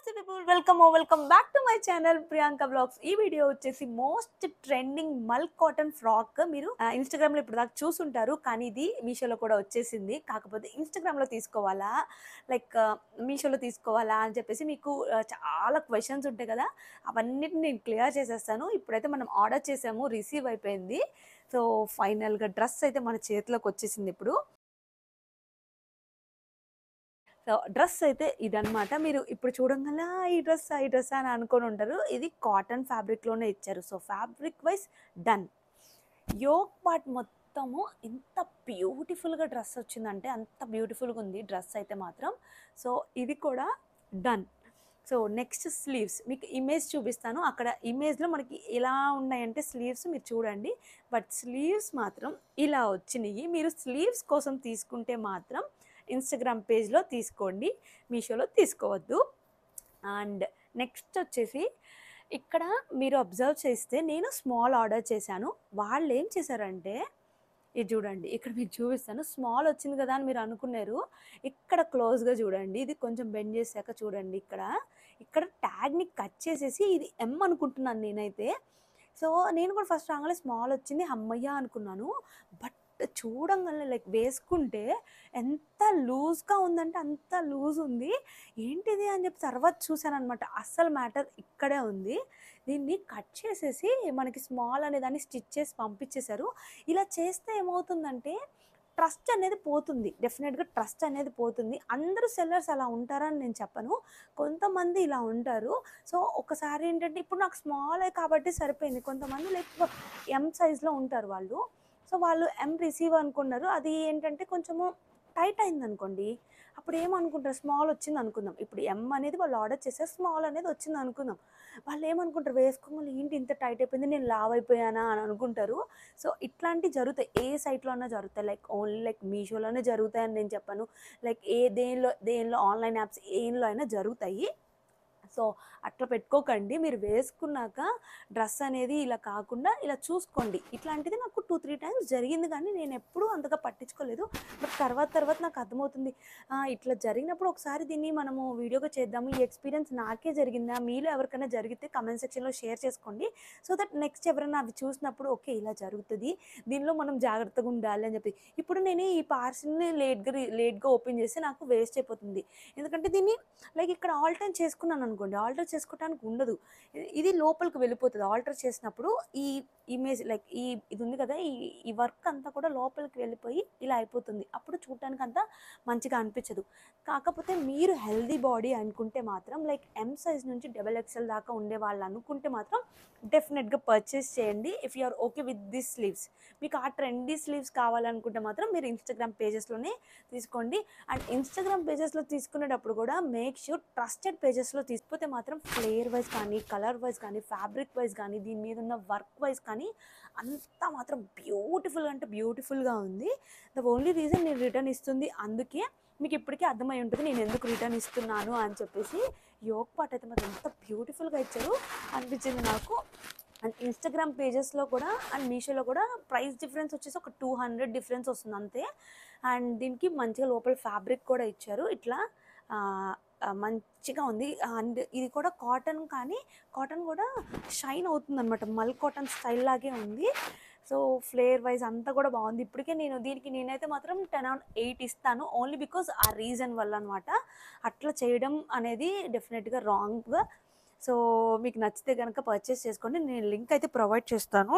నమస్తే people welcome back to my channel Priyanka blogs. ఈ video వచ్చేసి most trending mul cotton frock. మీరు ఇన్స్టాగ్రామ్ లో ఇప్పుడు దాకా చూసుంటారు, కానీ ఇది మీషోలో కూడా వచ్చేసింది. కాకపోతే ఇన్స్టాగ్రామ్ లో తీసుకోవాలా లైక్ మీషోలో తీసుకోవాలా అని చెప్పేసి మీకు చాలా క్వశ్చన్స్ ఉంటాయి కదా, అవన్నిటిని నేను క్లియర్ చేసేస్తాను. ఇప్పుడైతే మనం ఆర్డర్ చేసాము, రిసీవ్ అయిపోయింది. సో ఫైనల్గా డ్రెస్ అయితే మన చేతిలోకి వచ్చేసింది ఇప్పుడు. సో డ్రెస్ అయితే ఇదనమాట. మీరు ఇప్పుడు చూడంగానే ఈ డ్రెస్ అని అనుకొని ఉంటారు. ఇది కాటన్ ఫ్యాబ్రిక్లోనే ఇచ్చారు. So fabric wise done. Yoke part మొత్తము ఎంత బ్యూటిఫుల్గా డ్రెస్ వచ్చిందంటే అంత బ్యూటిఫుల్గా ఉంది డ్రెస్ అయితే మాత్రం. సో ఇది కూడా డన్. సో నెక్స్ట్ స్లీవ్స్ మీకు ఇమేజ్ చూపిస్తాను. అక్కడ ఇమేజ్లో మనకి ఎలా ఉన్నాయంటే స్లీవ్స్ మీరు చూడండి, బట్ స్లీవ్స్ మాత్రం ఇలా వచ్చినాయి. మీరు స్లీవ్స్ కోసం తీసుకుంటే మాత్రం ఇన్స్టాగ్రామ్ పేజ్లో తీసుకోండి, మీషోలో తీసుకోవద్దు. అండ్ నెక్స్ట్ వచ్చేసి ఇక్కడ మీరు అబ్జర్వ్ చేస్తే నేను స్మాల్ ఆర్డర్ చేశాను. వాళ్ళు ఏం చేశారంటే ఇది చూడండి, ఇక్కడ మీకు చూపిస్తాను. స్మాల్ వచ్చింది కదా అని మీరు అనుకున్నారు. ఇక్కడ క్లోజ్గా చూడండి, ఇది కొంచెం బెండ్ చేశాక చూడండి, ఇక్కడ ట్యాగ్ని కట్ చేసేసి ఇది ఎం అనుకుంటున్నాను నేనైతే. సో నేను కూడా ఫస్ట్ రాగానే స్మాల్ వచ్చింది అమ్మయ్య అనుకున్నాను. బట్ చూడంగానే లైక్ వేసుకుంటే ఎంత లూజ్గా ఉందంటే అంత లూజ్ ఉంది. ఏంటిది అని చెప్పి తర్వాత చూశాను అనమాట. అస్సలు మ్యాటర్ ఇక్కడే ఉంది. దీన్ని కట్ చేసేసి మనకి స్మాల్ అనే దాన్ని స్టిచ్ చేసి పంపించేశారు. ఇలా చేస్తే ఏమవుతుందంటే ట్రస్ట్ అనేది పోతుంది, డెఫినెట్గా ట్రస్ట్ అనేది పోతుంది. అందరూ సెల్లర్స్ అలా ఉంటారని నేను చెప్పను, కొంతమంది ఇలా ఉంటారు. సో ఒకసారి ఏంటంటే ఇప్పుడు నాకు స్మాల్ కాబట్టి సరిపోయింది. కొంతమంది లైక్ ఎం సైజ్లో ఉంటారు వాళ్ళు. సో వాళ్ళు ఎం రిసీవ్ అనుకున్నారు. అది ఏంటంటే కొంచెము టైట్ అయింది అనుకోండి, అప్పుడు ఏమనుకుంటారు, స్మాల్ వచ్చింది అనుకుందాం. ఇప్పుడు ఎం అనేది వాళ్ళు ఆర్డర్ చేస్తే స్మాల్ అనేది వచ్చింది అనుకుందాం. వాళ్ళు ఏమనుకుంటారు, వేసుకోమని ఏంటి ఇంత టైట్ అయిపోయింది, నేను లావ్ అయిపోయానా అని అనుకుంటారు. సో ఇట్లాంటివి జరుగుతాయి, ఏ సైట్లో అయినా జరుగుతాయి. లైక్ ఓన్లీ లైక్ మీషోలోనే జరుగుతాయని నేను చెప్పను, లైక్ దేనిలో ఆన్లైన్ యాప్స్ ఏంలో అయినా జరుగుతాయి. సో అట్లా పెట్టుకోకండి. మీరు వేసుకున్నాక డ్రెస్ అనేది ఇలా కాకుండా ఇలా చూసుకోండి. ఇట్లాంటిది నాకు 2-3 టైమ్స్ జరిగింది, కానీ నేను ఎప్పుడూ అంతగా పట్టించుకోలేదు. బట్ తర్వాత నాకు అర్థమవుతుంది, ఇట్లా జరిగినప్పుడు ఒకసారి దీన్ని మనము వీడియోగా చేద్దాము. ఈ ఎక్స్పీరియన్స్ నాకే జరిగిందా, మీలో ఎవరికైనా జరిగితే కమెంట్ సెక్షన్లో షేర్ చేసుకోండి. సో దట్ నెక్స్ట్ ఎవరైనా అవి చూసినప్పుడు ఓకే ఇలా జరుగుతుంది, దీనిలో మనం జాగ్రత్తగా ఉండాలి అని చెప్పి. ఇప్పుడు నేను ఈ పార్సిల్ని లేట్గా ఓపెన్ చేస్తే నాకు వేస్ట్ అయిపోతుంది. ఎందుకంటే దీన్ని లైక్ ఇక్కడ ఆల్టర్ చేసుకున్నాను అనుకోండి, ఆల్టర్ చేసుకోవడానికి ఉండదు, ఇది లోపలికి వెళ్ళిపోతుంది. ఆల్టర్ చేసినప్పుడు ఈ ఇమేజ్ లైక్ ఇది ఉంది కదా, ఈ వర్క్ అంతా కూడా లోపలికి వెళ్ళిపోయి ఇలా అయిపోతుంది. అప్పుడు చూడటానికి అంతా మంచిగా అనిపించదు. కాకపోతే మీరు హెల్దీ బాడీ అనుకుంటే మాత్రం లైక్ ఎం సైజ్ నుంచి XXL దాకా ఉండే వాళ్ళు అనుకుంటే మాత్రం డెఫినెట్గా పర్చేస్ చేయండి. If you are okay with this sleeves. మీకు ఆ ట్రెండీ స్లీవ్స్ కావాలనుకుంటే మాత్రం మీరు ఇన్స్టాగ్రామ్ పేజెస్లోనే తీసుకోండి. అండ్ ఇన్స్టాగ్రామ్ పేజెస్లో తీసుకునేటప్పుడు కూడా మేక్ ష్యూర్ ట్రస్టెడ్ పేజెస్లో తీసుకుపోతే మాత్రం ఫ్లేర్ వైజ్ కానీ, కలర్ వైజ్ కానీ, ఫ్యాబ్రిక్ వైజ్ కానీ, దీని మీద ఉన్న వర్క్ వైజ్ కానీ అంతా మాత్రం బ్యూటిఫుల్ అంటే బ్యూటిఫుల్గా ఉంది. ద ఓన్లీ రీజన్ నేను రిటర్న్ ఇస్తుంది అందుకే. మీకు ఇప్పటికీ అర్థమై ఉంటుంది నేను ఎందుకు రిటర్న్ ఇస్తున్నాను అని చెప్పేసి. యోక్ పార్ట్ అయితే మాత్రం ఎంత బ్యూటిఫుల్గా ఇచ్చారు అనిపించింది నాకు. అండ్ ఇన్స్టాగ్రామ్ పేజెస్లో కూడా అండ్ మీషోలో కూడా ప్రైస్ డిఫరెన్స్ వచ్చేసి ఒక 200 డిఫరెన్స్ వస్తుంది అంతే. అండ్ దీనికి మంచిగా లోపల ఫ్యాబ్రిక్ కూడా ఇచ్చారు, ఇట్లా మంచిగా ఉంది. అండ్ ఇది కూడా కాటన్, కానీ కాటన్ కూడా షైన్ అవుతుంది అనమాట, మల్ కాటన్ స్టైల్ లాగే ఉంది. సో ఫ్లేర్ వైజ్ అంతా కూడా బాగుంది. ఇప్పటికే దీనికి నేనైతే మాత్రం 10/8 ఇస్తాను, ఓన్లీ బికాజ్ ఆ రీజన్ వల్ల అనమాట. అట్లా చేయడం అనేది డెఫినెట్గా రాంగ్. సో మీకు నచ్చితే కనుక పర్చేస్ చేసుకోండి. నేను లింక్ అయితే ప్రొవైడ్ చేస్తాను.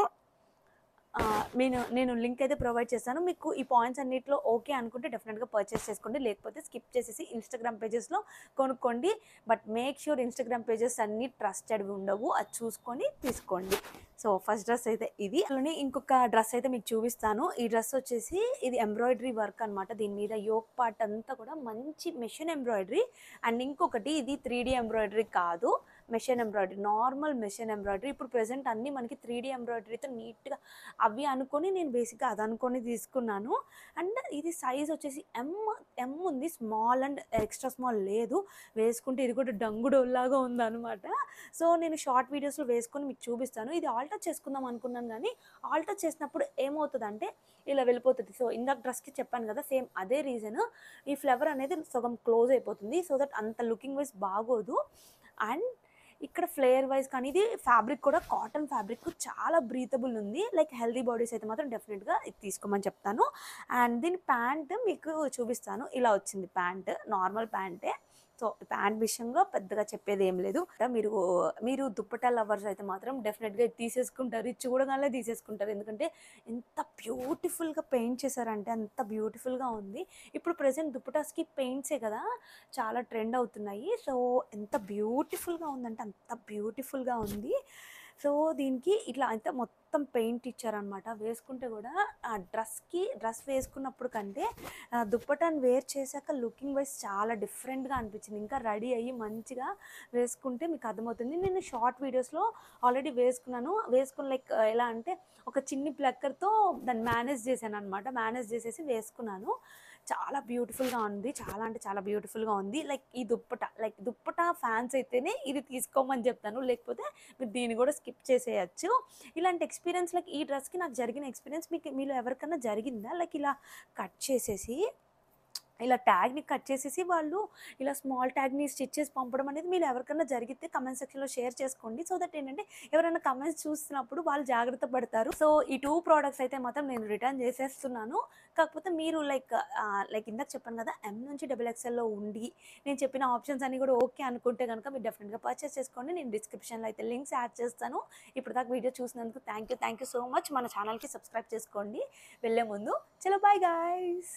నేను లింక్ అయితే ప్రొవైడ్ చేస్తాను. మీకు ఈ పాయింట్స్ అన్నిట్లో ఓకే అనుకుంటే డెఫినెట్గా పర్చేస్ చేసుకోండి, లేకపోతే స్కిప్ చేసేసి ఇన్స్టాగ్రామ్ పేజెస్లో కొనుక్కోండి. But make sure Instagram pages అన్నీ ట్రస్టెడ్వి ఉండవు, అది చూసుకొని తీసుకోండి. సో ఫస్ట్ డ్రెస్ అయితే ఇది. అలానే ఇంకొక డ్రెస్ అయితే మీకు చూపిస్తాను. ఈ డ్రెస్ వచ్చేసి ఇది ఎంబ్రాయిడరీ వర్క్ అనమాట. దీని మీద యోక్ పార్ట్ అంతా కూడా మంచి మెషిన్ ఎంబ్రాయిడరీ. అండ్ ఇంకొకటి ఇది 3D ఎంబ్రాయిడరీ కాదు, machine embroidery, normal machine embroidery. ఇప్పుడు ప్రెజెంట్ అన్నీ మనకి 3D ఎంబ్రాయిడరీతో నీట్గా అవి అనుకొని నేను బేసిక్గా అది అనుకొని తీసుకున్నాను. అండ్ ఇది సైజ్ వచ్చేసి ఎం ఉంది, స్మాల్ అండ్ ఎక్స్ట్రా స్మాల్ లేదు. వేసుకుంటే ఇది కూడా డంగుడోల్లాగా ఉందన్నమాట. సో నేను షార్ట్ వీడియోస్లో వేసుకొని మీకు చూపిస్తాను. ఇది ఆల్టర్ చేసుకుందాం అనుకున్నాను, కానీ ఆల్టర్ చేసినప్పుడు ఏమవుతుందంటే ఇలా వెళ్ళిపోతుంది. సో ఇందాక డ్రెస్కి చెప్పాను కదా, సేమ్ అదే రీజన్. ఈ ఫ్లవర్ అనేది సగం క్లోజ్ అయిపోతుంది, సో దట్ అంత లుకింగ్ వైజ్ బాగోదు. అండ్ ఇక్కడ ఫ్లేయర్ వైజ్ కానీ ఇది ఫ్యాబ్రిక్ కూడా కాటన్ ఫ్యాబ్రిక్, చాలా బ్రీతబుల్ ఉంది. లైక్ హెల్దీ బాడీస్ అయితే మాత్రం డెఫినెట్గా ఇది తీసుకోమని చెప్తాను. అండ్ దీని ప్యాంట్ మీకు చూపిస్తాను. ఇలా వచ్చింది ప్యాంట్, నార్మల్ ప్యాంటే. సో ప్యాంట్ విషయంలో పెద్దగా చెప్పేది ఏం లేదు. మీరు దుప్పటా లవర్స్ అయితే మాత్రం డెఫినెట్గా ఇది తీసేసుకుంటారు, ఇది చూడగానే తీసేసుకుంటారు. ఎందుకంటే ఎంత బ్యూటిఫుల్గా పెయింట్ చేశారంటే అంత బ్యూటిఫుల్గా ఉంది. ఇప్పుడు ప్రెసెంట్ దుప్పటాస్కి పెయింట్సే కదా చాలా ట్రెండ్ అవుతున్నాయి. సో ఎంత బ్యూటిఫుల్గా ఉందంటే అంత బ్యూటిఫుల్గా ఉంది. సో దీనికి ఇట్లా అయితే మొత్తం పెయింట్ ఇచ్చారనమాట. వేసుకుంటే కూడా ఆ డ్రెస్ వేసుకున్నప్పుడు కంటే దుప్పటాన్ని వేర్ చేశాక లుకింగ్ వైజ్ చాలా డిఫరెంట్గా అనిపించింది. ఇంకా రెడీ అయ్యి మంచిగా వేసుకుంటే మీకు అర్థమవుతుంది. నేను షార్ట్ వీడియోస్లో ఆల్రెడీ వేసుకుని లైక్ ఎలా అంటే ఒక చిన్ని ప్లక్కర్తో దాన్ని మేనేజ్ చేశాను అనమాట. మేనేజ్ చేసేసి వేసుకున్నాను. చాలా బ్యూటిఫుల్గా ఉంది, చాలా అంటే చాలా బ్యూటిఫుల్గా ఉంది. లైక్ ఈ దుప్పట ఫ్యాన్స్ అయితేనే ఇది తీసుకోమని చెప్తాను, లేకపోతే మీరు దీన్ని కూడా స్కిప్ చేసేయచ్చు. ఇలాంటి ఎక్స్పీరియన్స్ లైక్ ఈ డ్రెస్కి నాకు జరిగిన ఎక్స్పీరియన్స్ మీలో ఎవరికన్నా జరిగిందా? లైక్ ఇలా కట్ చేసేసి ఇలా ట్యాగ్ని కట్ చేసేసి వాళ్ళు ఇలా స్మాల్ ట్యాగ్ని స్టిచ్ చేసి పంపడం అనేది మీరు ఎవరికైనా జరిగితే కమెంట్ సెక్షన్లో షేర్ చేసుకోండి. సో దట్ ఏంటంటే ఎవరైనా కమెంట్స్ చూస్తున్నప్పుడు వాళ్ళు జాగ్రత్త పడతారు. సో ఈ 2 ప్రోడక్ట్స్ అయితే మాత్రం నేను రిటర్న్ చేసేస్తున్నాను. కాకపోతే మీరు లైక్ ఇందాక చెప్పాను కదా, ఎం నుంచి XXLలో ఉండి నేను చెప్పిన ఆప్షన్స్ అన్నీ కూడా ఓకే అనుకుంటే కనుక మీరు డెఫినెట్గా పర్చేస్ చేసుకోండి. నేను డిస్క్రిప్షన్లో అయితే లింక్స్ యాడ్ చేస్తాను. ఇప్పుడు దాకా వీడియో చూసినందుకు థ్యాంక్ యూ సో మచ్. మన ఛానల్కి సబ్స్క్రైబ్ చేసుకోండి. వెళ్ళే ముందు చలో బాయ్ గైస్.